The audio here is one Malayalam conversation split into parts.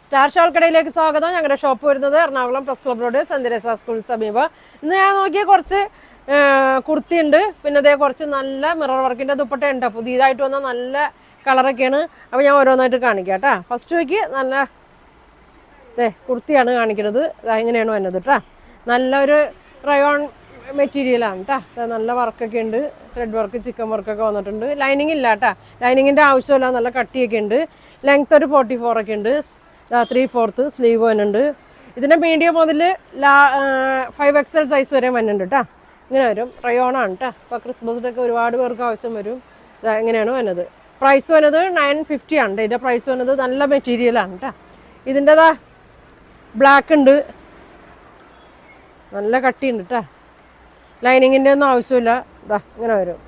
സ്റ്റാർ ഷോൾ കടയിലേക്ക് സ്വാഗതം. ഞങ്ങളുടെ ഷോപ്പ് വരുന്നത് Ernakulam press club road saint Teresa school സമീപം. ഇന്ന് ഞാൻ നോക്കിയ കുറച്ച് കുർത്തിയുണ്ട്, പിന്നെ അതേ കുറച്ച് നല്ല മിറർ വർക്കിൻ്റെ ദുപ്പട്ട ഉണ്ട്. പുതിയതായിട്ട് വന്ന നല്ല കളറൊക്കെയാണ്. അപ്പോൾ ഞാൻ ഓരോന്നായിട്ട് കാണിക്കാം കേട്ടോ. ഫസ്റ്റ് നോക്കി നല്ല കുർത്തിയാണ് കാണിക്കുന്നത്. എങ്ങനെയാണ് വന്നത് കേട്ടോ. നല്ലൊരു റയോൺ മെറ്റീരിയലാണ് കേട്ടോ. നല്ല വർക്കൊക്കെ ഉണ്ട്, ത്രെഡ് വർക്ക്, ചിക്കൻ വർക്കൊക്കെ വന്നിട്ടുണ്ട്. ലൈനിങ് ഇല്ല കേട്ടോ, ലൈനിങ്ങിൻ്റെ ആവശ്യമില്ല. നല്ല കട്ടിയൊക്കെ ഉണ്ട്. ലെങ്ത് ഒരു 44 ഒക്കെ ഉണ്ട്. 3/4 സ്ലീവ് വരുന്നുണ്ട്. ഇതിൻ്റെ മീഡിയം മുതൽ 5XL സൈസ് വരെ വരുന്നുണ്ട് കേട്ടോ. ഇങ്ങനെ വരും. റയോണാണ് കേട്ടോ. ഇപ്പോൾ ക്രിസ്മസിനൊക്കെ ഒരുപാട് പേർക്ക് ആവശ്യം വരും. ഇങ്ങനെയാണ് വരുന്നത്. പ്രൈസ് വന്നത് 950 ആണ്. ഇതിൻ്റെ പ്രൈസ് വന്നത് നല്ല മെറ്റീരിയലാണ് കേട്ടോ. ഇതിൻ്റെതാ ബ്ലാക്ക് ഉണ്ട്, നല്ല കട്ടിയുണ്ട് കേട്ടോ. ലൈനിങ്ങിൻ്റെ ഒന്നും ആവശ്യമില്ല. ഇങ്ങനെ വരും.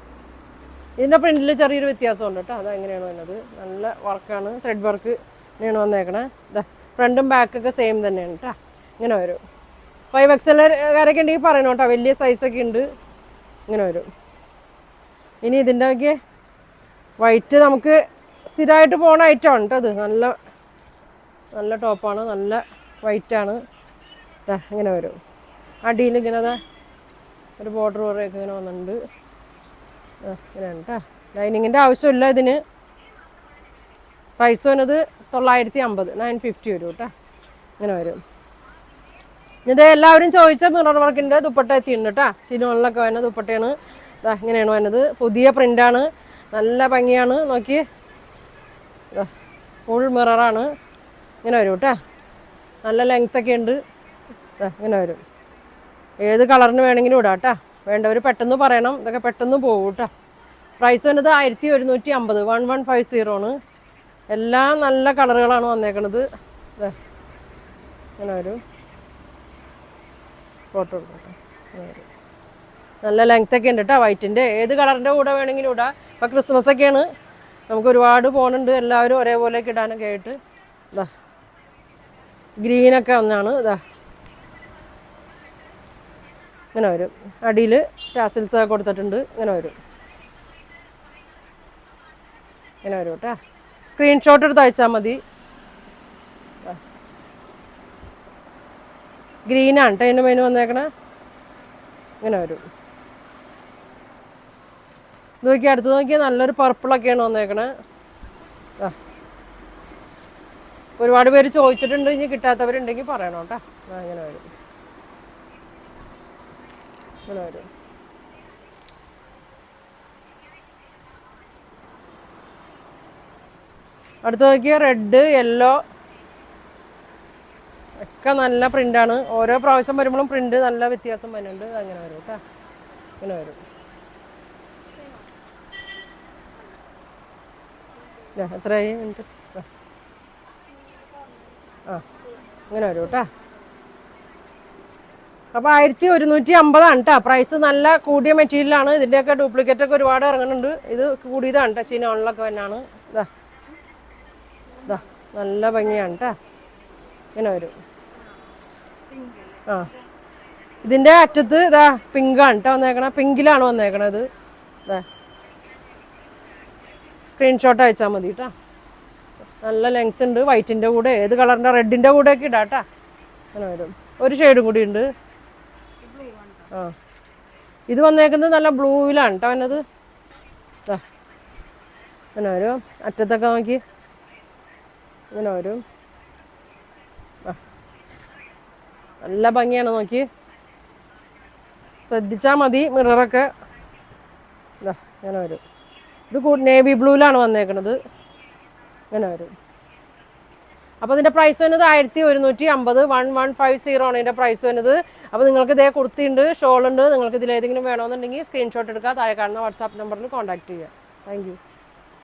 ഇതിൻ്റെ പ്രിൻറ്റിൽ ചെറിയൊരു വ്യത്യാസമുണ്ട് കേട്ടോ. എങ്ങനെയാണ് വരുന്നത്. നല്ല വർക്കാണ്, ത്രെഡ് വർക്ക് ഇങ്ങനെയാണ് വന്നേക്കണേ. ഫ്രണ്ടും ബാക്കൊക്കെ സെയിം തന്നെയാണ് കേട്ടോ. ഇങ്ങനെ വരും. 5XL കാരൊക്കെ ഉണ്ടെങ്കിൽ പറയണം കേട്ടോ. വലിയ സൈസൊക്കെ ഉണ്ട്. ഇങ്ങനെ വരും. ഇനി ഇതിൻ്റെ ഒക്കെ വൈറ്റ് നമുക്ക് സ്ഥിരമായിട്ട് പോകുന്ന ഐറ്റമാണ് കേട്ടോ. അത് നല്ല നല്ല ടോപ്പാണ്, നല്ല വൈറ്റാണ്. ഇങ്ങനെ വരും. അടിയിൽ ഇങ്ങനെ ഒരു ബോർഡർ പോലെയൊക്കെ ഇങ്ങനെ വന്നിട്ടുണ്ട്. ഇങ്ങനെയാണ് കേട്ടോ. ലൈനിങ്ങിൻ്റെ ആവശ്യമില്ല ഇതിന്. പ്രൈസ് വന്നത് 950, 950 വരും കേട്ടോ. ഇങ്ങനെ വരും. ഇത് എല്ലാവരും ചോദിച്ച മിറർ വർക്കിൻ്റെ ദുപ്പട്ട എത്തിയിട്ടുണ്ട് കേട്ടോ. ചിനോണിലൊക്കെ വരുന്ന ദുപ്പട്ടയാണ്. ഇങ്ങനെയാണ് വരുന്നത്. പുതിയ പ്രിൻ്റാണ്, നല്ല ഭംഗിയാണ്. നോക്കി, ഫുൾ മിററാണ്. ഇങ്ങനെ വരും കേട്ടോ. നല്ല ലെങ്ത്തൊക്കെ ഉണ്ട്. ഇങ്ങനെ വരും. ഏത് കളറിന് വേണമെങ്കിലും ഇടാം കേട്ടോ. വേണ്ടവർ പെട്ടെന്ന് പറയണം. ഇതൊക്കെ പെട്ടെന്ന് പോകും കേട്ടോ. പ്രൈസ് വന്നത് 1150, 1150 ആണ്. എല്ലാം നല്ല കളറുകളാണ് വന്നേക്കണത്. ഇങ്ങനെ വരും. ഫോട്ടോ എടുക്കട്ടെ. നല്ല ലെങ്ത്തൊക്കെ ഉണ്ട് കേട്ടോ. വൈറ്റിൻ്റെ ഏത് കളറിൻ്റെ കൂടെ വേണമെങ്കിലും ഇടാം. ഇപ്പം ക്രിസ്മസ് ഒക്കെയാണ്, നമുക്ക് ഒരുപാട് പോകുന്നുണ്ട്. എല്ലാവരും ഒരേപോലെയൊക്കെ ഇടാനൊക്കെ ആയിട്ട്. ഗ്രീനൊക്കെ ഒന്നാണ്. ഇങ്ങനെ വരും. അടിയിൽ ടാസിൽസ് ഒക്കെ കൊടുത്തിട്ടുണ്ട്. ഇങ്ങനെ വരും. ഇങ്ങനെ വരും കേട്ടോ. സ്ക്രീൻഷോട്ട് എടുത്ത് അയച്ചാൽ മതി. ഗ്രീനാണ് കേട്ടോ അതിൻ്റെ മെനു വന്നേക്കണേ. ഇങ്ങനെ വരും. നോക്കി അടുത്ത് നോക്കിയാൽ നല്ലൊരു പർപ്പിളൊക്കെയാണ് വന്നേക്കണേ. ഒരുപാട് പേര് ചോദിച്ചിട്ടുണ്ട്. ഇനി കിട്ടാത്തവരുണ്ടെങ്കിൽ പറയണം കേട്ടോ. ഇങ്ങനെ വരും. ഇങ്ങനെ വരും. അടുത്ത് നോക്കിയാൽ റെഡ്, യെല്ലോ ഒക്കെ നല്ല പ്രിൻ്റാണ്. ഓരോ പ്രാവശ്യം വരുമ്പോഴും പ്രിൻ്റ് നല്ല വ്യത്യാസം വരുന്നുണ്ട്. അങ്ങനെ വരും കേട്ടോ. ഇങ്ങനെ വരും. എത്രയായി മിനിറ്റ്? ഇങ്ങനെ വരും കേട്ടോ. അപ്പോൾ 1150 കേട്ടോ. പ്രൈസ് നല്ല കൂടിയ മെറ്റീരിയലാണ്. ഇതിൻ്റെയൊക്കെ ഡ്യൂപ്ലിക്കേറ്റ് ഒക്കെ ഒരുപാട് ഇറങ്ങുന്നുണ്ട്. ഇത് കൂടിയതാണ് കേട്ടോ. ചിനോണിലൊക്കെ തന്നെയാണ്. നല്ല ഭംഗിയാണ് കേട്ടോ. ഇങ്ങനെ വരും. ഇതിൻ്റെ അറ്റത്ത് പിങ്കാണ് കേട്ടോ വന്നേക്കണേ. പിങ്കിലാണ് വന്നേക്കണത്. സ്ക്രീൻഷോട്ട് അയച്ചാൽ മതി കേട്ടോ. നല്ല ലെങ്ത് ഉണ്ട്. വൈറ്റിൻ്റെ കൂടെ ഏത് കളറിൻ്റെ, റെഡിൻ്റെ കൂടെയൊക്കെ ഇടാം കേട്ടോ. അങ്ങനെ വരും. ഒരു ഷെയ്ഡും കൂടി ഉണ്ട്. ഇത് വന്നേക്കുന്നത് നല്ല ബ്ലൂവിലാണ് കേട്ടോ വന്നത്. അങ്ങനെ വരും. അറ്റത്തൊക്കെ നോക്കി ഇങ്ങനെ വരും. നല്ല ഭംഗിയാണ്. നോക്കി ശ്രദ്ധിച്ചാൽ മതി. മിററൊക്കെ ഇങ്ങനെ വരും. ഇത് നേവി ബ്ലൂവിലാണ് വന്നേക്കണത്. ഇങ്ങനെ വരും. അപ്പോൾ ഇതിൻ്റെ പ്രൈസ് വരുന്നത് 1150, 1150 ആണ് ഇതിൻ്റെ പ്രൈസ് വരുന്നത്. അപ്പോൾ നിങ്ങൾക്ക് ഇതേ കുർത്തിയുണ്ട്, ഷോളുണ്ട്. നിങ്ങൾക്ക് ഇതിലേതെങ്കിലും വേണമെന്നുണ്ടെങ്കിൽ സ്ക്രീൻഷോട്ട് എടുക്കുക. താഴെ കാണുന്ന വാട്സാപ്പ് നമ്പറിൽ കോൺടാക്ട് ചെയ്യുക. Thank you.